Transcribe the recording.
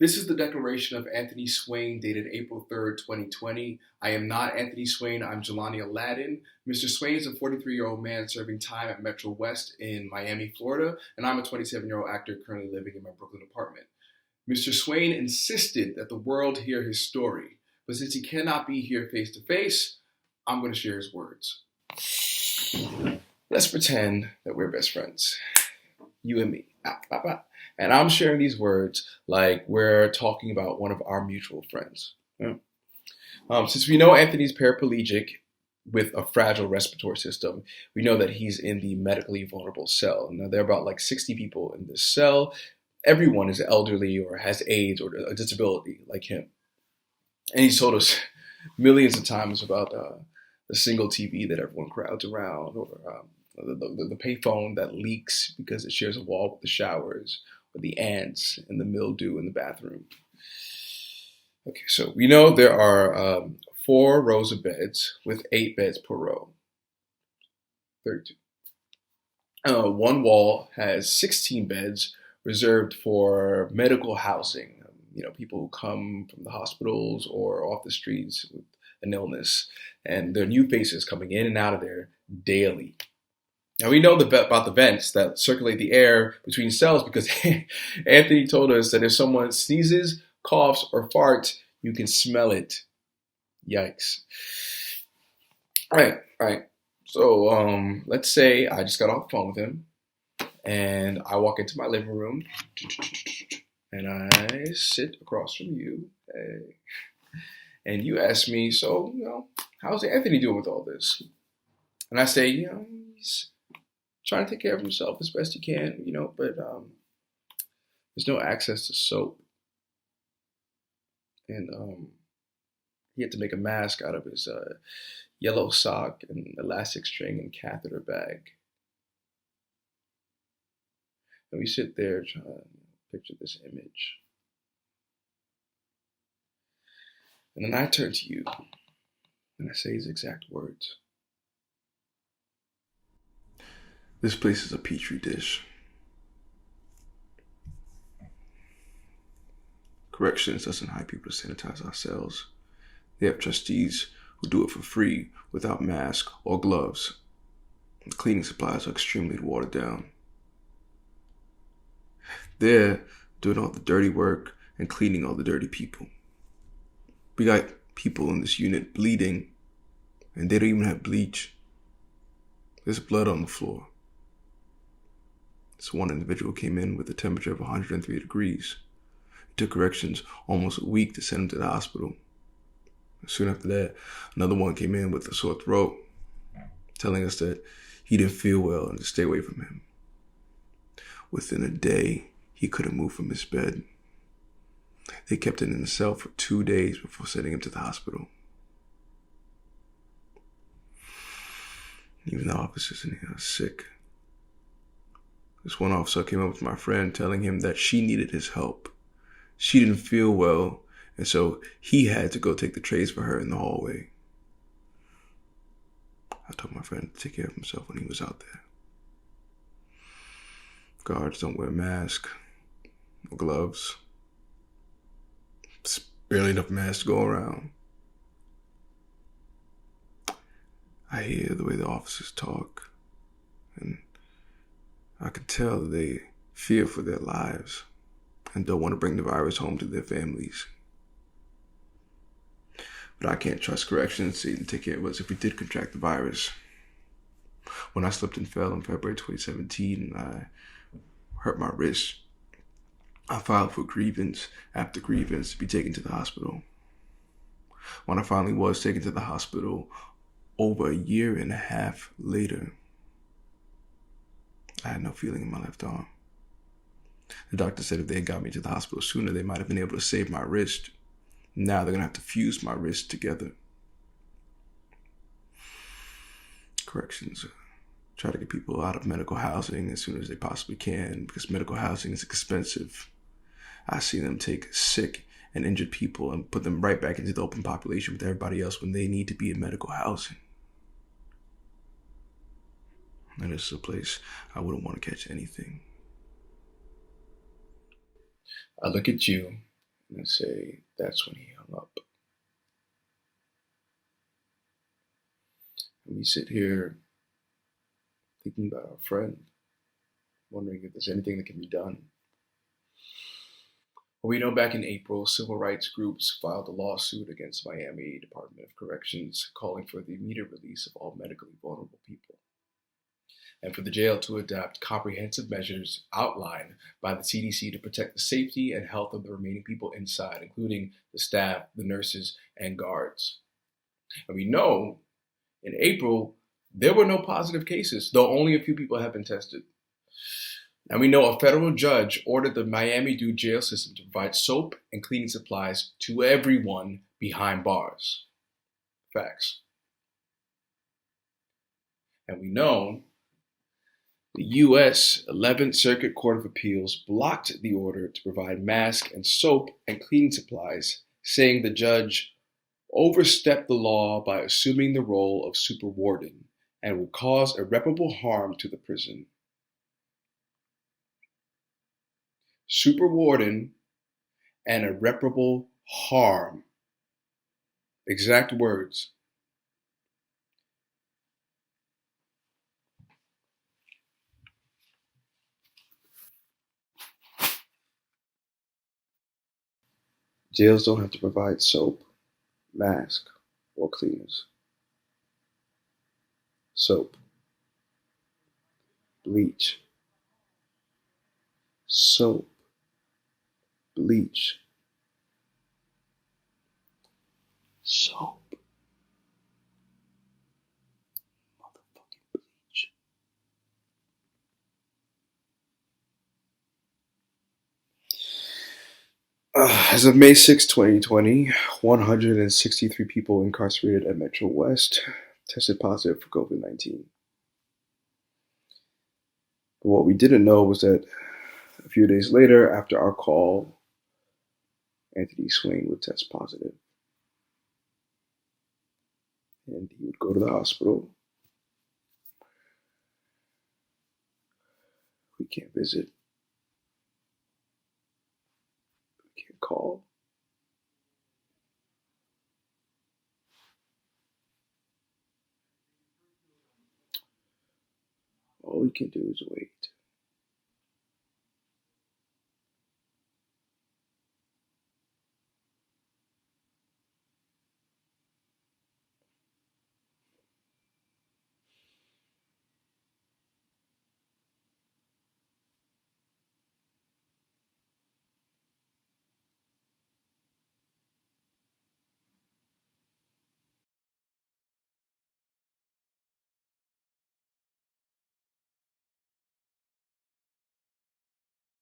This is the declaration of Anthony Swain dated April 3rd, 2020. I am not Anthony Swain, I'm JELANI ALLADIN. Mr. Swain is a 43-year-old man serving time at Metro West in Miami, Florida, and I'm a 27-year-old actor currently living in my Brooklyn apartment. Mr. Swain insisted that the world hear his story, but since he cannot be here face to face, I'm going to share his words. Let's pretend that we're best friends, you and me. And I'm sharing these words like we're talking about one of our mutual friends. Since we know Anthony's paraplegic with a fragile respiratory system, we know that he's in the medically vulnerable cell. Now, there are about like 60 people in this cell. Everyone is elderly or has AIDS or a disability like him. And he's told us millions of times about the single TV that everyone crowds around, or the payphone that leaks because it shares a wall with the showers, or the ants and the mildew in the bathroom. Okay, so we know there are 4 rows of beds with 8 beds per row. 32. One wall has 16 beds reserved for medical housing. People who come from the hospitals or off the streets with an illness, and there are new faces coming in and out of there daily. Now, we know about the vents that circulate the air between cells because Anthony told us that if someone sneezes, coughs, or farts, you can smell it. Yikes. All right. So let's say I just got off the phone with him, and I walk into my living room, and I sit across from you, and you ask me, so, how's Anthony doing with all this? And I say, he's trying to take care of himself as best he can, but there's no access to soap. And he had to make a mask out of his yellow sock and elastic string and catheter bag. And we sit there trying to picture this image. And then I turn to you and I say his exact words. This place is a petri dish. Corrections doesn't hire people to sanitize our cells. They have trustees who do it for free without masks or gloves. The cleaning supplies are extremely watered down. They're doing all the dirty work and cleaning all the dirty people. We got people in this unit bleeding, and they don't even have bleach. There's blood on the floor. This one individual came in with a temperature of 103 degrees. It took corrections almost a week to send him to the hospital. Soon after that, another one came in with a sore throat, telling us that he didn't feel well and to stay away from him. Within a day, he couldn't move from his bed. They kept him in the cell for 2 days before sending him to the hospital. Even the officers in here are sick. This one officer came up with my friend telling him that she needed his help. She didn't feel well, and so he had to go take the trays for her in the hallway. I told my friend to take care of himself when he was out there. Guards don't wear masks or gloves. There's barely enough masks to go around. I hear the way the officers talk, and I can tell that they fear for their lives and don't want to bring the virus home to their families. But I can't trust corrections to take care of us if we did contract the virus. When I slipped and fell in February 2017 and I hurt my wrist, I filed for grievance after grievance to be taken to the hospital. When I finally was taken to the hospital, over a year and a half later, I had no feeling in my left arm. The doctor said if they had got me to the hospital sooner, they might have been able to save my wrist. Now they're going to have to fuse my wrist together. Corrections try to get people out of medical housing as soon as they possibly can because medical housing is expensive. I see them take sick and injured people and put them right back into the open population with everybody else when they need to be in medical housing. And this is a place I wouldn't want to catch anything. I look at you And I say, that's when he hung up. And we sit here thinking about our friend, wondering if there's anything that can be done. Well, we know back in April, civil rights groups filed a lawsuit against Miami Department of Corrections calling for the immediate release of all medically vulnerable people, and for the jail to adopt comprehensive measures outlined by the CDC to protect the safety and health of the remaining people inside, including the staff, the nurses, and guards. And we know in April, there were no positive cases, though only a few people have been tested. And we know a federal judge ordered the Miami-Dade jail system to provide soap and cleaning supplies to everyone behind bars. Facts. And we know the U.S. 11th Circuit Court of Appeals blocked the order to provide masks and soap and cleaning supplies, saying the judge overstepped the law by assuming the role of super warden and would cause irreparable harm to the prison. Super warden and irreparable harm. Exact words. Jails don't have to provide soap, mask, or cleaners. Soap, bleach, soap, bleach, soap, motherfucking bleach. As of May 6, 2020, 163 people incarcerated at Metro West tested positive for COVID-19. But what we didn't know was that a few days later, after our call, Anthony Swain would test positive. And he would go to the hospital. We can't visit. We can't call. All we can do is wait.